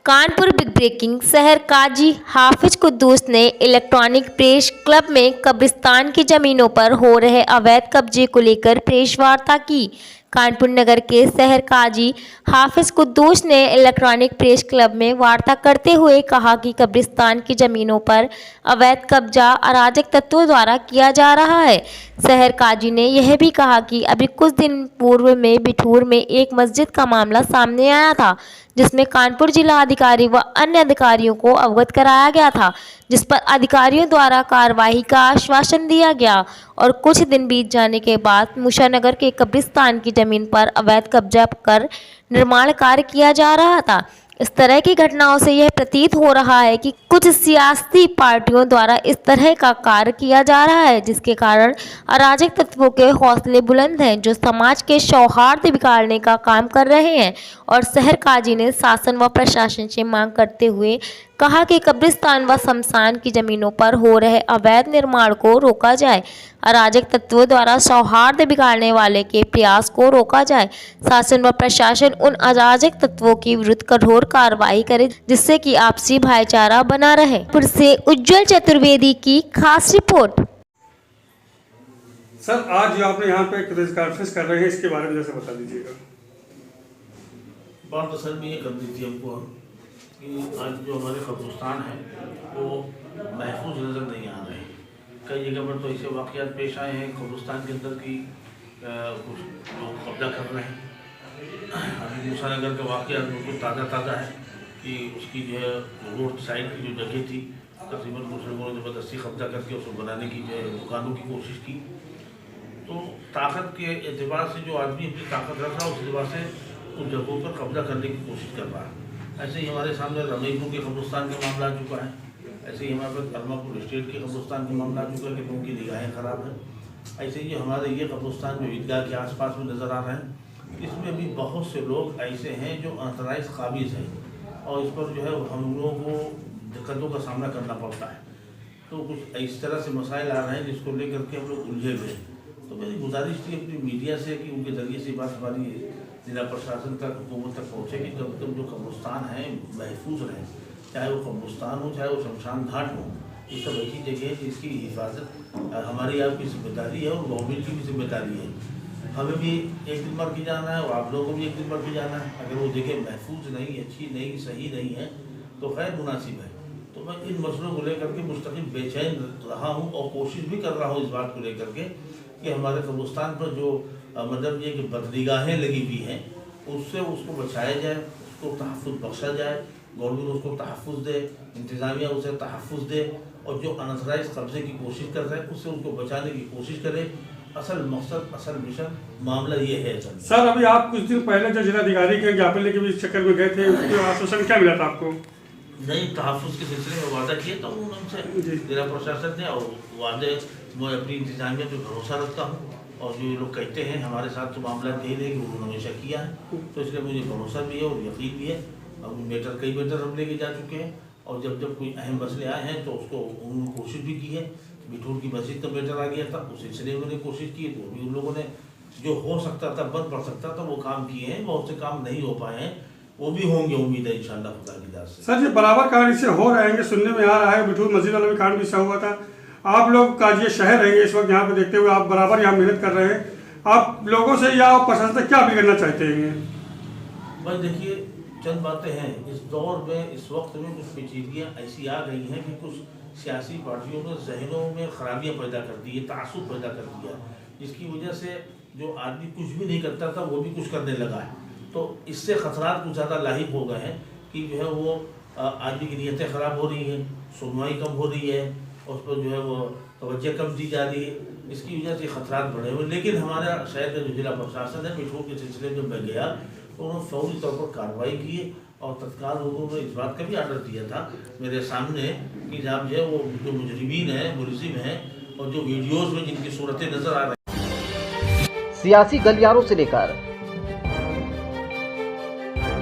Kanpur big breaking. शहर काजी हाफिज कुद्दूस ने electronic press club में कब्रिस्तान की जमीनों पर हो रहे अवैध कब्जे को लेकर प्रेस वार्ता की। कानपुर नगर के शहर काजी हाफिज कुद्दूस ने इलेक्ट्रॉनिक प्रेस क्लब में वार्ता करते हुए कहा कि कब्रिस्तान की जमीनों पर अवैध कब्जा अराजक तत्वों द्वारा किया जा रहा है। शहर काजी ने यह भी कहा कि अभी कुछ दिन पूर्व में बिठूर में एक मस्जिद का मामला सामने आया था, जिसमें कानपुर जिला अधिकारी व अन्य अधिकारियों को अवगत कराया गया था, जिस पर अधिकारियों द्वारा कार्रवाई का आश्वासन दिया गया और कुछ दिन बीत जाने के बाद मुशानगर के कब्रिस्तान की जमीन पर अवैध कब्जा कर निर्माण कार्य किया जा रहा था। इस तरह की घटनाओं से यह प्रतीत हो रहा है कि कुछ सियासी पार्टियों द्वारा इस तरह का कार्य किया जा रहा है, जिसके कारण अराजक तत्वों के हौसले बुलंद हैं, जो समाज के सौहार्द बिगाड़ने का काम कर रहे हैं। और शहर काजी ने शासन व प्रशासन से मांग करते हुए कहा कि कब्रिस्तान व शमशान की जमीनों पर हो रहे अवैध निर्माण को रोका जाए, अराजक तत्वों द्वारा सौहार्द बिगाड़ने वाले के प्रयास को रोका जाए। शासन व प्रशासन उन अराजक तत्वों के विरुद्ध कठोर कार्रवाई करे, जिससे कि आपसी भाईचारा बना रहे। फिर से उज्जवल चतुर्वेदी की खास रिपोर्ट। सर, आज जो आपने यहाँ पे प्रेस कॉन्फ्रेंस कर रहे हैं, इसके बारे में जैसे बता दीजिएगा। बात असल में ये कर दी थी हमको कि आज जो हमारे कब्रिस्तान है वो महफूज नज़र नहीं आ रहे हैं। कई जगह पर तो ऐसे वाक़यात पेश आए हैं कब्रिस्तान के अंदर की कुछ लोग कब्जा कर रहे हैं। अभी मुशानगर का वाक़या बिल्कुल ताज़ा है कि उसकी जो है रोड साइड की जो जगह थी, तकरीबन कुछ लोगों ने ज़बरदस्ती कब्जा करके उसको बनाने की जो है दुकानों की कोशिश की। तो ताकत के एतबार से जो आदमी अपनी ताकत रख रहा है, उस एतबार से उन जगहों पर कब्जा करने की कोशिश कर रहा है। ऐसे ही हमारे सामने रमईपुर के कब्रिस्तान का मामला आ चुका है, ऐसे ही हमारे पास अलमापुर स्टेट के कब्रिस्तान का मामला आ चुका है कि उनकी निगाहें ख़राब हैं। ऐसे ही हमारे ये कब्रिस्तान जो ईदगाह के आसपास में नज़र आ रहे हैं, इसमें भी बहुत से लोग ऐसे हैं जो अनथराइज काबिज हैं और इस पर जो है हम लोगों को दिक्कतों का सामना करना पड़ता है। तो कुछ इस तरह से मसाइल आ रहे हैं जिसको लेकर के हम लोग उलझे हुए हैं। तो मेरी गुजारिश थी अपनी मीडिया से कि उनके ज़रिए से बात हमारी जिला प्रशासन तक, हुकूमत तक पहुँचे कि जब तक जो कब्रिस्तान है महफूज रहें, चाहे वो कब्रिस्तान हो चाहे वो शमशान घाट हो। ये सब ऐसी जगह है जिसकी हिफाजत हमारी आपकी जिम्मेदारी है और गवर्नमेंट की भी जिम्मेदारी है। हमें भी एक दिन मर के जाना है और आप लोगों को भी एक दिन मर के जाना है। अगर वो जगह महफूज नहीं, अच्छी नहीं, सही नहीं है तो खैर मुनासिब है। तो मैं इन मसलों को लेकर के मुस्तकिल बेचैन रहा हूँ और कोशिश भी कर रहा हूँ इस बात को लेकर के कि हमारे कब्रिस्तान पर जो मतलब ये कि बदनिगाहें लगी हुई हैं, उससे उसको बचाया जाए, उसको तहफ़्फ़ुज़ बख्शा जाए, गवर्नमेंट उसको तहफ़्फ़ुज़ दे, इंतज़ामिया उसे तहफ़्फ़ुज़ दे और जो अनथराइज कब्ज़े की कोशिश कर रहे हैं उससे उसको बचाने की कोशिश करे। असल मकसद, असल मिशन, मामला ये है। सर, अभी आप कुछ दिन पहले जो जिलाधिकारी के ज्ञापन लेके भी इस चक्कर में गए थे, उसके आश्वासन क्या मिला था आपको? नहीं, तहफ़्फ़ुज़ के सिलसिले में वादा किया था उनसे जिला प्रशासन ने, और वादे मैं अपनी इंतज़ामिया पर भरोसा रखता हूँ और जो लोग कहते हैं हमारे साथ तो मामला यही है कि उन्होंने हमेशा किया है, तो इसलिए मुझे भरोसा भी है और यकीन भी है। अब कई मैटर हम लेके जा चुके हैं और जब कोई अहम मसले आए हैं तो उसको उन्होंने कोशिश भी की है। बिठूर की मस्जिद का मैटर आ गया था, उस सिलसिले में उन्होंने कोशिश की तो भी उन लोगों ने जो हो सकता था, बन पड़ सकता था, वो काम किए हैं। बहुत से काम नहीं हो पाए हैं, वो भी होंगे, उम्मीद है इंशाअल्लाह खुदा की दया से। सर, ये बराबर कांड इससे हो रहेंगे, सुनने में आ रहा है बिठूर मस्जिद वाला भी कांड भी हुआ था। आप लोग काजी शहर रहेंगे इस वक्त यहाँ पे, देखते हुए आप बराबर यहाँ मेहनत कर रहे हैं, आप लोगों से या प्रशासन से क्या अपील करना चाहते हैं? बस देखिए, चंद बातें हैं। इस दौर में, इस वक्त में कुछ पेचीदगियाँ ऐसी आ गई हैं कि कुछ सियासी पार्टियों ने जहनों में खराबियाँ पैदा कर दी है, तासुब पैदा कर दिया, जिसकी वजह से जो आदमी कुछ भी नहीं करता था वो भी कुछ करने लगा है। तो इससे खतरात कुछ ज़्यादा लाहिक हो गए हैं कि जो है वो आदमी की नीयतें ख़राब हो रही हैं, सुनवाई कम हो रही है, उस पर जो है वो तवज्जो कम दी जा रही है। इसकी वजह से खतरात बढ़े हुए। लेकिन हमारा शहर का जो जिला प्रशासन है, बिठूर के सिलसिले में मैं गया तो उन्होंने फौरी तौर पर कार्रवाई की और तत्काल उन्होंने इस बात का भी आर्डर दिया था मेरे सामने कि जब जो है वो जो मुजरिमीन हैं, मुलजिम हैं और जो वीडियोज़ में जिनकी सूरतें नज़र आ रही हैं, सियासी गलियारों से लेकर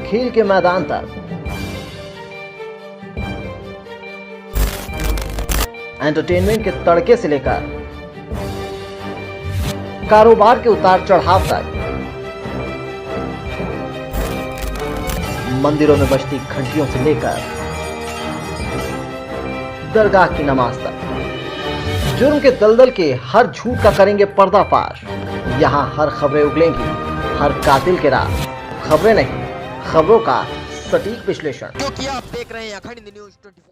खेल के मैदान तक, एंटरटेनमेंट के तड़के से लेकर कारोबार के उतार चढ़ाव तक, मंदिरों में बजती घंटियों से लेकर दरगाह की नमाज तक जुर्म के दलदल के हर झूठ का करेंगे पर्दाफाश। यहाँ हर खबरें उगलेंगी, हर कातिल के राज। खबरें नहीं, खबरों का सटीक विश्लेषण। क्योंकि आप देख रहे हैं अखंड न्यूज़ 24।